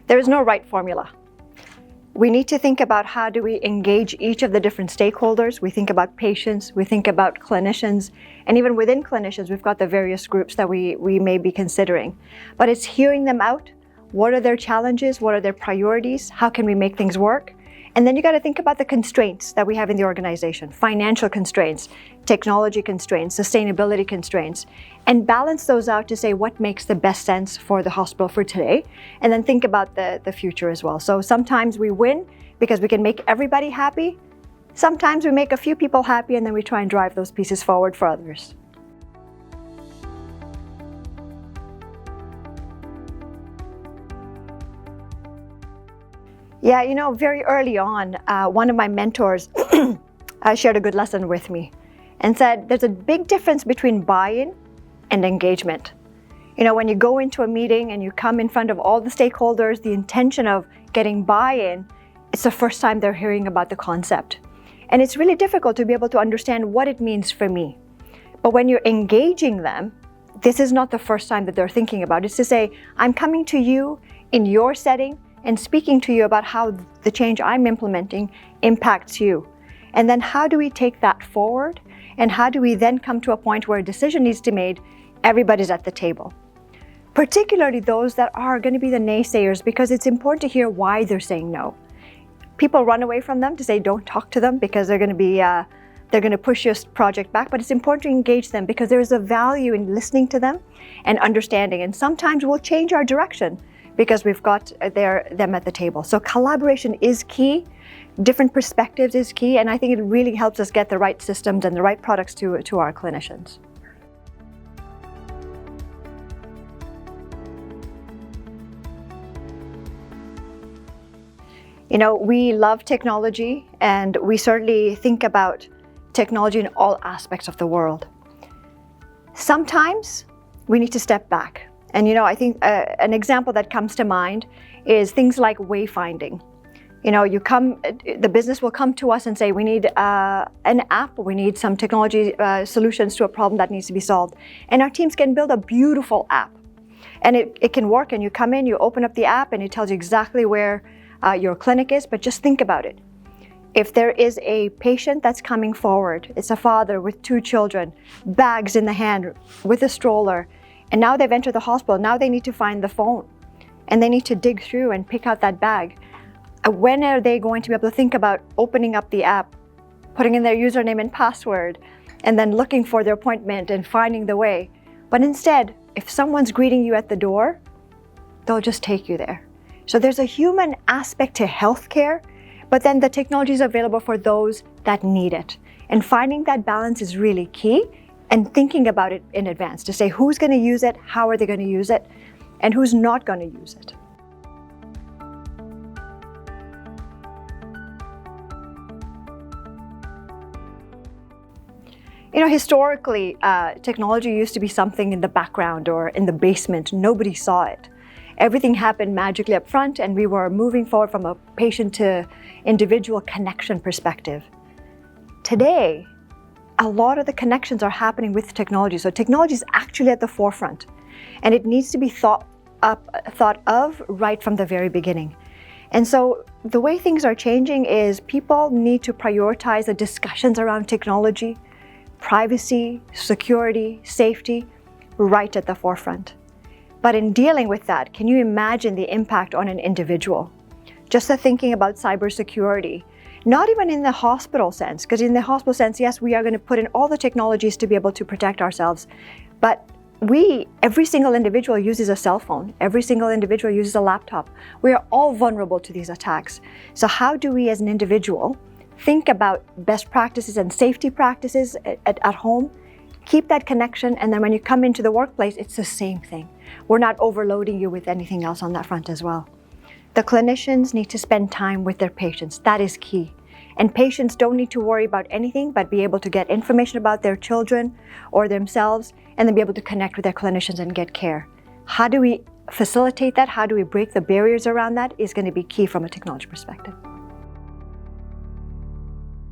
There is no right formula. We need to think about how do we engage each of the different stakeholders. We think about patients, we think about clinicians, and even within clinicians, we've got the various groups that we may be considering. But it's hearing them out. What are their challenges? What are their priorities? How can we make things work? And then you got to think about the constraints that we have in the organization, financial constraints, technology constraints, sustainability constraints, and balance those out to say what makes the best sense for the hospital for today, and then think about the future as well. So sometimes we win because we can make everybody happy. Sometimes we make a few people happy and then we try and drive those pieces forward for others. Yeah, you know, very early on, one of my mentors shared a good lesson with me and said there's a big difference between buy-in and engagement. You know, when you go into a meeting and you come in front of all the stakeholders, the intention of getting buy-in, it's the first time they're hearing about the concept. And it's really difficult to be able to understand what it means for me. But when you're engaging them, this is not the first time that they're thinking about it. It's to say, I'm coming to you in your setting and speaking to you about how the change I'm implementing impacts you. And then how do we take that forward? And how do we then come to a point where a decision needs to be made? Everybody's at the table. Particularly those that are going to be the naysayers, because it's important to hear why they're saying no. People run away from them to say don't talk to them because they're going to push your project back, but it's important to engage them because there is a value in listening to them and understanding. And sometimes we'll change our direction because we've got them at the table. So collaboration is key, different perspectives is key, and I think it really helps us get the right systems and the right products to our clinicians. You know, we love technology and we certainly think about technology in all aspects of the world. Sometimes we need to step back. And you know, I think an example that comes to mind is things like wayfinding. You know, the business will come to us and say, we need an app, we need some technology solutions to a problem that needs to be solved. And our teams can build a beautiful app. And it can work, and you come in, you open up the app, and it tells you exactly where your clinic is, but just think about it. If there is a patient that's coming forward, it's a father with 2 children, bags in the hand, with a stroller, and now they've entered the hospital, now they need to find the phone, and they need to dig through and pick out that bag. When are they going to be able to think about opening up the app, putting in their username and password, and then looking for their appointment and finding the way? But instead, if someone's greeting you at the door, they'll just take you there. So there's a human aspect to healthcare, but then the technology is available for those that need it. And finding that balance is really key, and thinking about it in advance to say who's going to use it, how are they going to use it, and who's not going to use it. You know, historically, technology used to be something in the background or in the basement. Nobody saw it. Everything happened magically up front, and we were moving forward from a patient to individual connection perspective. Today, a lot of the connections are happening with technology. So technology is actually at the forefront, and it needs to be thought of right from the very beginning. And so the way things are changing is people need to prioritize the discussions around technology, privacy, security, safety, right at the forefront. But in dealing with that, can you imagine the impact on an individual? Just the thinking about cybersecurity, not even in the hospital sense, because in the hospital sense, yes, we are going to put in all the technologies to be able to protect ourselves. But every single individual uses a cell phone. Every single individual uses a laptop. We are all vulnerable to these attacks. So how do we as an individual think about best practices and safety practices at home? Keep that connection, and then when you come into the workplace, it's the same thing. We're not overloading you with anything else on that front as well. The clinicians need to spend time with their patients. That is key. And patients don't need to worry about anything but be able to get information about their children or themselves, and then be able to connect with their clinicians and get care. How do we facilitate that? How do we break the barriers around that is going to be key from a technology perspective.